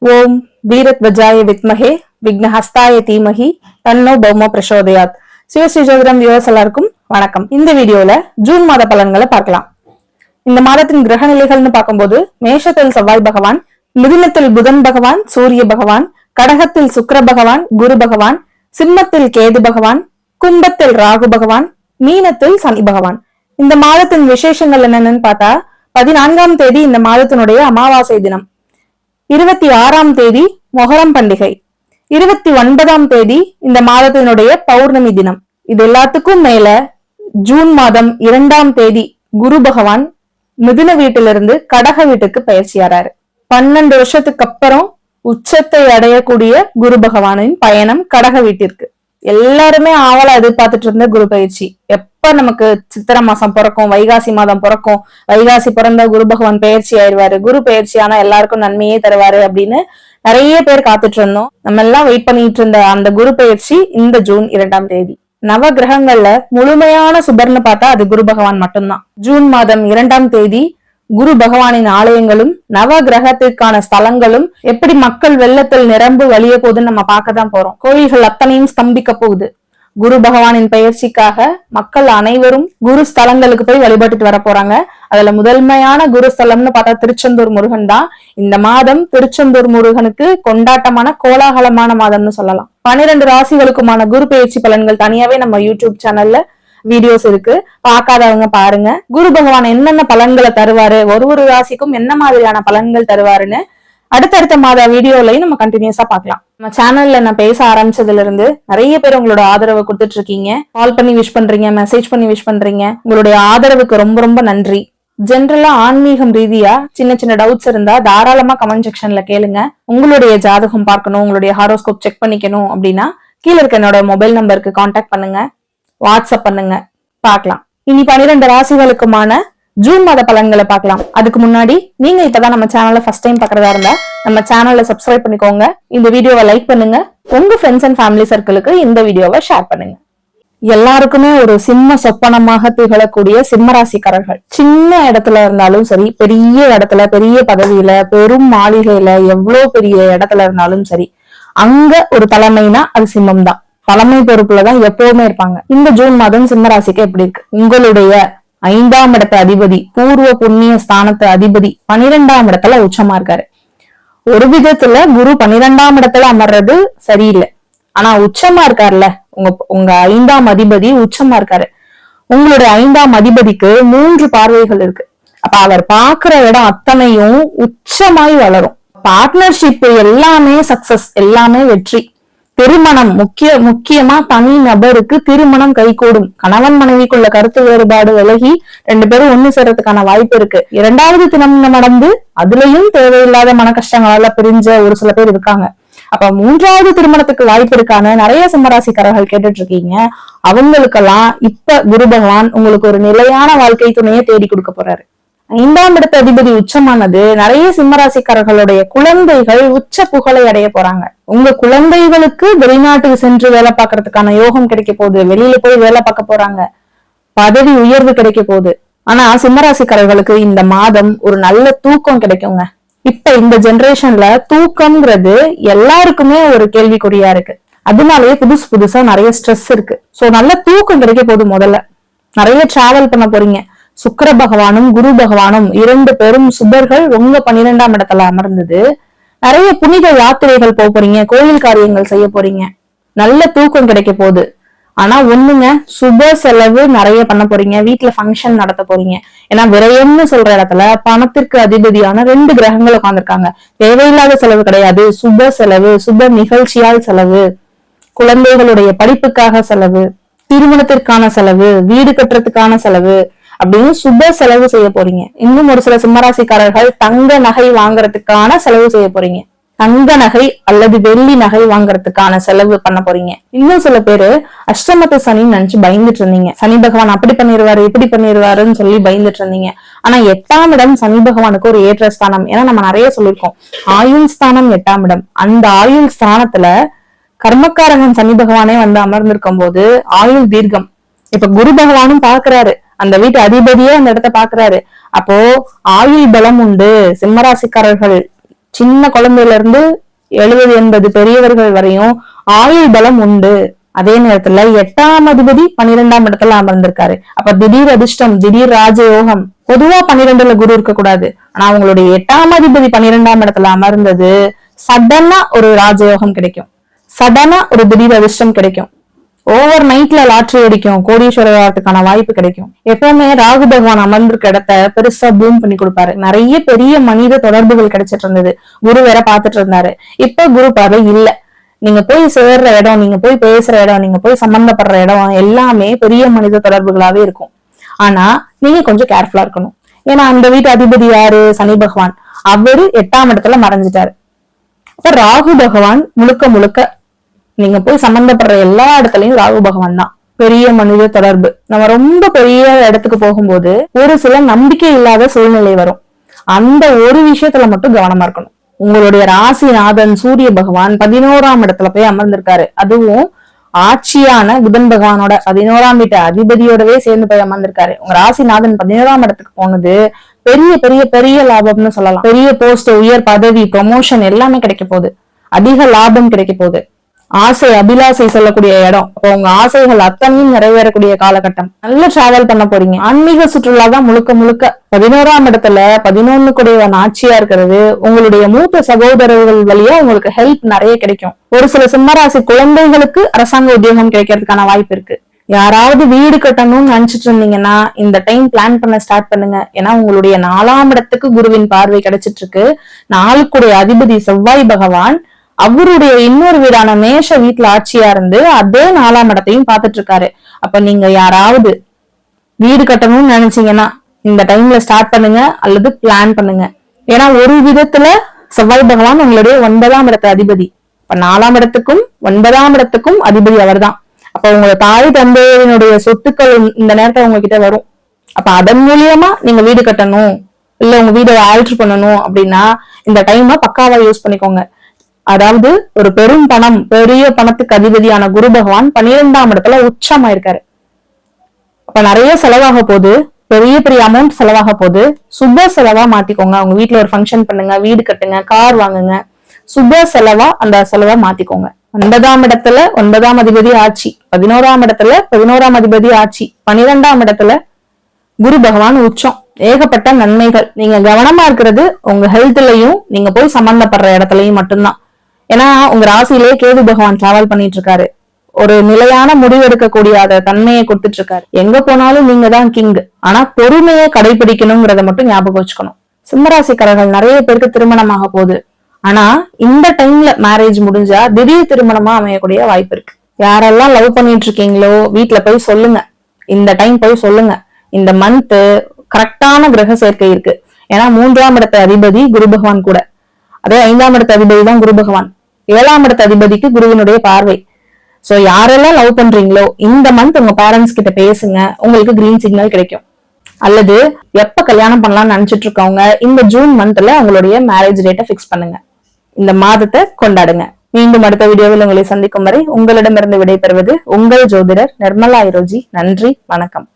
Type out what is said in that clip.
ஓம் வீரத்வஜாய வித்மஹே விக்னஹஸ்தாய தீமஹி தன்னோ பௌம பிரசோதயாத். சிவஸ்ரீ ஜோதிடம் வியூவர்ஸ் எல்லாருக்கும் வணக்கம். இந்த வீடியோல ஜூன் மாத பலன்களை பார்க்கலாம். இந்த மாதத்தின் கிரக நிலைகள்னு பார்க்கும்போது மேஷத்தில் செவ்வாய் பகவான், மிதுனத்தில் புதன் பகவான், சூரிய பகவான், கடகத்தில் சுக்கிர பகவான், குரு பகவான், சிம்மத்தில் கேது பகவான், கும்பத்தில் ராகு பகவான், மீனத்தில் சனி பகவான். இந்த மாதத்தின் விசேஷங்கள் என்னன்னு பார்த்தா 14ஆம் தேதி இந்த மாதத்தினுடைய அமாவாசை தினம், 26ஆம் தேதி மொஹரம் பண்டிகை, 29ஆம் தேதி இந்த மாதத்தினுடைய பௌர்ணமி தினம். இது எல்லாத்துக்கும் மேல ஜூன் மாதம் 2ஆம் தேதி குரு பகவான் மிதுன வீட்டிலிருந்து கடக வீட்டுக்கு பயிற்சியாராரு. 12 வருஷத்துக்கு அப்புறம் உச்சத்தை அடையக்கூடிய குரு பகவானின் பயணம் கடக வீட்டிற்கு. எல்லாருமே ஆவலா எதிர்பார்த்துட்டு இருந்த குரு பயிற்சி எப்ப நமக்கு சித்திரை மாசம் பிறக்கும், வைகாசி மாதம் பிறக்கும், வைகாசி பிறந்த குரு பகவான் பயிற்சி ஆயிடுவாரு, குரு பயிற்சி ஆனா எல்லாருக்கும் நன்மையே தருவாரு அப்படின்னு நிறைய பேர் காத்துட்டு இருந்தோம். நம்ம எல்லாம் வெயிட் பண்ணிட்டு இருந்த அந்த குரு பயிற்சி இந்த ஜூன் 2ஆம் தேதி. நவ கிரகங்கள்ல முழுமையான சுபர்னு பார்த்தா அது குரு பகவான் மட்டும்தான். ஜூன் மாதம் 2ஆம் தேதி குரு பகவானின் ஆலயங்களும் நவ கிரகத்திற்கான ஸ்தலங்களும் எப்படி மக்கள் வெள்ளத்தில் நிரம்பு வழிய போகுதுன்னு நம்ம பார்க்கதான் போறோம். கோயில்கள் அத்தனையும் ஸ்தம்பிக்க போகுது. குரு பகவானின் பயிற்சிக்காக மக்கள் அனைவரும் குரு ஸ்தலங்களுக்கு போய் வழிபட்டுட்டு வர போறாங்க. அதுல முதன்மையான குரு ஸ்தலம்னு பார்த்தா திருச்செந்தூர் முருகன் தான். இந்த மாதம் திருச்செந்தூர் முருகனுக்கு கொண்டாட்டமான கோலாகலமான மாதம்னு சொல்லலாம். 12 ராசிகளுக்குமான குரு பயிற்சி பலன்கள் தனியாவே நம்ம யூடியூப் சேனல்ல வீடியோஸ் இருக்கு, பார்க்காதவங்க பாருங்க. குரு பகவான் என்னென்ன பலன்களை தருவாரு, ஒரு ராசிக்கும் என்ன மாதிரியான பலன்கள் தருவாருன்னு அடுத்தடுத்த மாத வீடியோலையும் நம்ம கண்டினியூஸா பார்க்கலாம். நம்ம சேனல்ல நான் பேச ஆரம்பிச்சதுல இருந்து நிறைய பேர் உங்களோட ஆதரவை கொடுத்துட்டு இருக்கீங்க. கால் பண்ணி விஷ் பண்றீங்க, மெசேஜ் பண்ணி விஷ் பண்றீங்க. உங்களுடைய ஆதரவுக்கு ரொம்ப ரொம்ப நன்றி. ஜென்ரலா ஆன்மீகம் ரீதியா சின்ன சின்ன டவுட்ஸ் இருந்தா தாராளமா கமெண்ட் செக்ஷன்ல கேளுங்க. உங்களுடைய ஜாதகம் பார்க்கணும், உங்களுடைய ஹாரோஸ்கோப் செக் பண்ணிக்கணும் அப்படின்னா கீழே இருக்க என்னோட மொபைல் நம்பருக்கு கான்டாக்ட் பண்ணுங்க, வாட்ஸ்அப் பண்ணுங்க, பார்க்கலாம். இனி 12 ராசிகளுக்குமான ஜூன் மாத பலன்களை பார்க்கலாம். அதுக்கு முன்னாடி நீங்க இப்பதான் நம்ம சேனலை ஃபர்ஸ்ட் டைம் பார்க்கறதா இருந்தா நம்ம சேனலை சப்ஸ்கிரைப் பண்ணிக்கோங்க, இந்த வீடியோவை லைக் பண்ணுங்க, உங்க ஃப்ரெண்ட்ஸ் அண்ட் ஃபேமிலி சர்க்கிளுக்கு இந்த வீடியோவை ஷேர் பண்ணுங்க. எல்லாருக்குமே ஒரு சிம்ம சொப்பனமாக திகழக்கூடிய சிம்ம ராசிக்காரர்கள் சின்ன இடத்துல இருந்தாலும் சரி, பெரிய இடத்துல, பெரிய பதவியில, பெரும் மாளிகையில, எவ்வளவு பெரிய இடத்துல இருந்தாலும் சரி, அங்க ஒரு தலைமைனா அது சிம்மம் தான். தலைமை பொறுப்புலதான் எப்பவுமே இருப்பாங்க. இந்த ஜூன் மாதம் சிம்ம ராசிக்கு எப்படி இருக்கு? உங்களுடைய 5ஆம் இடத்து அதிபதி, பூர்வ புண்ணிய ஸ்தானத்து அதிபதி 12ஆம் இடத்துல உச்சமா இருக்காரு. ஒரு விதத்துல குரு 12ஆம் இடத்துல அமர்றது சரியில்லை, ஆனா உச்சமா இருக்காருல்ல, உங்க 5ஆம் அதிபதி உச்சமா இருக்காரு. உங்களுடைய 5ஆம் அதிபதிக்கு 3 பார்வைகள் இருக்கு. அப்ப அவர் பாக்குற இடம் அத்தனையும் உச்சமாய் வளரும். பார்ட்னர்ஷிப் எல்லாமே சக்சஸ், எல்லாமே வெற்றி. திருமணம் முக்கியமா தனி நபருக்கு திருமணம் கைகூடும். கணவன் மனைவிக்குள்ள கருத்து வேறுபாடு விலகி 2 பேரும் ஒண்ணு சேர்றதுக்கான வாய்ப்பு இருக்கு. 2வது திருமணம் நடந்து அதுலயும் தேவையில்லாத மன கஷ்டங்களால பிரிஞ்ச ஒரு சில பேர் இருக்காங்க. அப்ப 3வது திருமணத்துக்கு வாய்ப்பு இருக்கான நிறைய சிம்மராசிக்காரர்கள் கேட்டுட்டு இருக்கீங்க. அவங்களுக்கெல்லாம் இப்ப குரு பகவான் உங்களுக்கு ஒரு நிலையான வாழ்க்கை துணையை தேடி கொடுக்க போறாரு. 5ஆம் இடத்து அதிபதி உச்சமானது நிறைய சிம்மராசிக்காரர்களுடைய குழந்தைகள் உச்ச புகழை அடைய போறாங்க. உங்க குழந்தைகளுக்கு வெளிநாட்டுக்கு சென்று வேலை பார்க்கறதுக்கான யோகம் கிடைக்க போகுது. வெளியில போய் வேலை பார்க்க போறாங்க, பதவி உயர்வு கிடைக்க போகுது. ஆனா சிம்மராசிக்காரர்களுக்கு இந்த மாதம் ஒரு நல்ல தூக்கம் கிடைக்குங்க. இப்ப இந்த ஜெனரேஷன்ல தூக்கம்ங்கிறது எல்லாருக்குமே ஒரு கேள்விக்குறியா இருக்கு. அதனாலயே புதுசா நிறைய ஸ்ட்ரெஸ் இருக்கு. சோ நல்ல தூக்கம் கிடைக்க போகுது. முதல்ல நிறைய டிராவல் பண்ண போறீங்க. சுக்கிர பகவானும் குரு பகவானும் 2 பெரும் சுபர்கள் உங்க 12ஆம் இடத்துல அமர்ந்தது. நிறைய புனித யாத்திரைகள் போக போறீங்க, கோயில் காரியங்கள் செய்ய போறீங்க, நல்ல தூக்கம் கிடைக்க போகுது. ஆனா ஒண்ணுங்க, சுப செலவு நிறைய பண்ண போறீங்க, வீட்டுல ஃபங்க்ஷன் நடத்த போறீங்க. ஏன்னா விரயம்னு சொல்ற இடத்துல பணத்திற்கு அதிபதியான 2 கிரகங்கள் உட்கார்ந்துருக்காங்க. தேவையில்லாத செலவு கிடையாது, சுப செலவு, சுப நிகழ்ச்சியால் செலவு, குழந்தைகளுடைய படிப்புக்காக செலவு, திருமணத்திற்கான செலவு, வீடு கட்டுறதுக்கான செலவு அப்படின்னு சுப செலவு செய்ய போறீங்க. இன்னும் ஒரு சில சிம்மராசிக்காரர்கள் தங்க நகை வாங்குறதுக்கான செலவு செய்ய போறீங்க. தங்க நகை அல்லது வெள்ளி நகை வாங்குறதுக்கான செலவு பண்ண போறீங்க. இன்னும் சில பேரு அஷ்டமத்து சனின்னு நினைச்சு பயந்துட்டு இருந்தீங்க. சனி பகவான் அப்படி பண்ணிடுவாரு, இப்படி பண்ணிடுவாருன்னு சொல்லி பயந்துட்டு இருந்தீங்க. ஆனா 8ஆம் இடம் சனி பகவானுக்கு ஒரு ஏற்ற ஸ்தானம். ஏன்னா நம்ம நிறைய சொல்லியிருக்கோம், ஆயுள் ஸ்தானம் 8ஆம் இடம். அந்த ஆயுள் ஸ்தானத்துல கர்மக்காரகன் சனி பகவானே வந்து அமர்ந்திருக்கும் போது ஆயுள் தீர்க்கம். இப்ப குரு பகவானும் பாக்குறாரு, அந்த வீட்டு அதிபதியே அந்த இடத்த பாக்குறாரு. அப்போ ஆயுள் பலம் உண்டு. சிம்மராசிக்காரர்கள் சின்ன குழந்தையில இருந்து 70-80 பெரியவர்கள் வரையும் ஆயுள் பலம் உண்டு. அதே நேரத்துல 8ஆம் அதிபதி 12ஆம் இடத்துல அமர்ந்திருக்காரு. அப்ப திடீர் அதிர்ஷ்டம், திடீர் ராஜயோகம். பொதுவா 12ல குரு இருக்க கூடாது, ஆனா அவங்களுடைய 8ஆம் அதிபதி 12ஆம் இடத்துல அமர்ந்தது சடனா ஒரு ராஜயோகம் கிடைக்கும், சடனா ஒரு திடீர் அதிர்ஷ்டம் கிடைக்கும். ஓவர் நைட்ல லாட்டரி அடிக்கும், கோடீஸ்வரத்துக்கான வாய்ப்பு கிடைக்கும். எப்பவுமே ராகு பகவான் அமர்ந்திருக்க இடத்த பெருசா பூம் பண்ணி கொடுப்பாரு. நிறைய பெரிய மனித தொடர்புகள் கிடைச்சிட்டு இருந்தது, குரு வேற பாத்துட்டு இருந்தாரு. இப்ப குரு பார்வை இல்ல. நீங்க போய் சேர்ற இடம், நீங்க போய் பேசுற இடம், நீங்க போய் சம்பந்தப்படுற இடம் எல்லாமே பெரிய மனித தொடர்புகளாவே இருக்கும். ஆனா நீங்க கொஞ்சம் கேர்ஃபுல்லா இருக்கணும். ஏன்னா அந்த வீட்டு அதிபதி யாரு? சனி பகவான். அவரு 8ஆம் இடத்துல மறைஞ்சிட்டாரு. அப்ப ராகு பகவான் முழுக்க முழுக்க நீங்க போய் சம்பந்தப்படுற எல்லா இடத்துலயும் ராகு பகவான் தான். பெரிய மனித தொடர்பு. நம்ம ரொம்ப பெரிய இடத்துக்கு போகும்போது ஒரு சில நம்பிக்கை இல்லாத சூழ்நிலை வரும். அந்த ஒரு விஷயத்துல மட்டும் கவனமா இருக்கணும். உங்களுடைய ராசிநாதன் சூரிய பகவான் 11ஆம் இடத்துல போய் அமர்ந்திருக்காரு. அதுவும் ஆட்சியான புதன் பகவானோட 11ஆம் வீட்டு அதிபதியோடவே சேர்ந்து போய் அமர்ந்திருக்காரு. உங்க ராசிநாதன் 11ஆம் இடத்துக்கு போனது பெரிய பெரிய பெரிய லாபம்னு சொல்லலாம். பெரிய போஸ்ட், உயர் பதவி, ப்ரொமோஷன் எல்லாமே கிடைக்க போகுது. அதிக லாபம் கிடைக்க போகுது. ஆசை அபிலாசை சொல்லக்கூடிய இடம். அப்போ உங்க ஆசைகள் அத்தனையும் நிறைவேறக்கூடிய காலகட்டம். நல்ல டிராவல் பண்ண போறீங்க. ஆன்மீக சுற்றுலா தான் முழுக்க முழுக்க. 11ஆம் இடத்துல 11 கூடியவன் ஆட்சியா இருக்கிறது. உங்களுடைய மூத்த சகோதரர்கள் வழியா உங்களுக்கு ஹெல்ப் நிறைய கிடைக்கும். ஒரு சில சிம்மராசி குழந்தைகளுக்கு அரசாங்க உத்தியோகம் கிடைக்கிறதுக்கான வாய்ப்பு இருக்கு. யாராவது வீடு கட்டணும்னு நினைச்சிட்டு இருந்தீங்கன்னா இந்த டைம் பிளான் பண்ண ஸ்டார்ட் பண்ணுங்க. ஏன்னா உங்களுடைய 4ஆம் இடத்துக்கு குருவின் பார்வை கிடைச்சிட்டு இருக்கு. 4க்குடைய அதிபதி செவ்வாய் பகவான் அவருடைய இன்னொரு வீடான மேஷ வீட்டுல ஆட்சியா இருந்து அதே 4ஆம் இடத்தையும் பாத்துட்டு இருக்காரு. அப்ப நீங்க யாராவது வீடு கட்டணும்னு நினைச்சீங்கன்னா இந்த டைம்ல ஸ்டார்ட் பண்ணுங்க அல்லது பிளான் பண்ணுங்க. ஏன்னா ஒரு விதத்துல செவ்வாய் பகவான் உங்களுடைய 9ஆம் இடத்து அதிபதி. இப்ப 4ஆம் இடத்துக்கும் 9ஆம் இடத்துக்கும் அதிபதி அவர் தான். அப்ப உங்க தாய் தந்தையினுடைய சொத்துக்கள் இந்த நேரத்துல உங்ககிட்ட வரும். அப்ப அதன் மூலியமா நீங்க வீடு கட்டணும் இல்ல உங்க வீடை ஆல்டர் பண்ணணும் அப்படின்னா இந்த டைமை பக்காவா யூஸ் பண்ணிக்கோங்க. அதாவது ஒரு பெரும் பணம், பெரிய பணத்துக்கு அதிபதியான குரு பகவான் 12ஆம் இடத்துல உச்சமாயிருக்காரு. அப்ப நிறைய செலவாக போகுது, பெரிய பெரிய அமௌண்ட் செலவாக போகுது. சுப செலவா மாத்திக்கோங்க. உங்க வீட்டுல ஒரு ஃபங்க்ஷன் பண்ணுங்க, வீடு கட்டுங்க, கார் வாங்குங்க. சுப செலவா அந்த செலவா மாத்திக்கோங்க. 9ஆம் இடத்துல 9ஆம் அதிபதி ஆட்சி, 11ஆம் இடத்துல 11ஆம் அதிபதி ஆட்சி, 12ஆம் இடத்துல குரு பகவான் உச்சம். ஏகப்பட்ட நன்மைகள். நீங்க கவனமா இருக்கிறது உங்க ஹெல்த்லயும் நீங்க போய் சம்பந்தப்படுற இடத்துலயும் மட்டும்தான். ஏன்னா உங்க ராசியிலேயே கேது பகவான் டிராவல் பண்ணிட்டு இருக்காரு. ஒரு நிலையான முடிவு எடுக்கக்கூடிய அத தன்மையை கொடுத்துட்டு இருக்காரு. எங்க போனாலும் நீங்க தான் கிங். ஆனா பொறுமையை கடைபிடிக்கணுங்கிறத மட்டும் ஞாபகம் வச்சுக்கணும். சிம்மராசிக்காரர்கள் நிறைய பேருக்கு திருமணமாக போகுது. ஆனா இந்த டைம்ல மேரேஜ் முடிஞ்சா திடீர் திருமணமா அமையக்கூடிய வாய்ப்பு இருக்கு. யாரெல்லாம் லவ் பண்ணிட்டு இருக்கீங்களோ வீட்டுல போய் சொல்லுங்க. இந்த டைம் போய் சொல்லுங்க. இந்த மந்த் கரெக்டான கிரக சேர்க்கை இருக்கு. ஏன்னா 3ஆம் இடத்த அதிபதி குரு பகவான் கூட, அதே 5ஆம் இடத்த அதிபதி தான் குரு பகவான். 7ஆம் இடத்த அதிபதிக்கு குருவினுடைய பார்வை. சோ யாரெல்லாம் லவ் பண்றீங்களோ இந்த மந்த் உங்க பேரண்ட்ஸ் கிட்ட பேசுங்க. உங்களுக்கு கிரீன் சிக்னல் கிடைக்கும். அல்லது எப்ப கல்யாணம் பண்ணலாம்னு நினைச்சிட்டு இருக்கவங்க இந்த ஜூன் மந்த்ல உங்களுடைய மேரேஜ் டேட்டை பிக்ஸ் பண்ணுங்க. இந்த மாதத்தை கொண்டாடுங்க. மீண்டும் அடுத்த வீடியோவில் உங்களை சந்திக்கும் வரை உங்களிடமிருந்து விடைபெறுவது உங்கள் ஜோதிடர் நிர்மலா ஐரோஜி. நன்றி, வணக்கம்.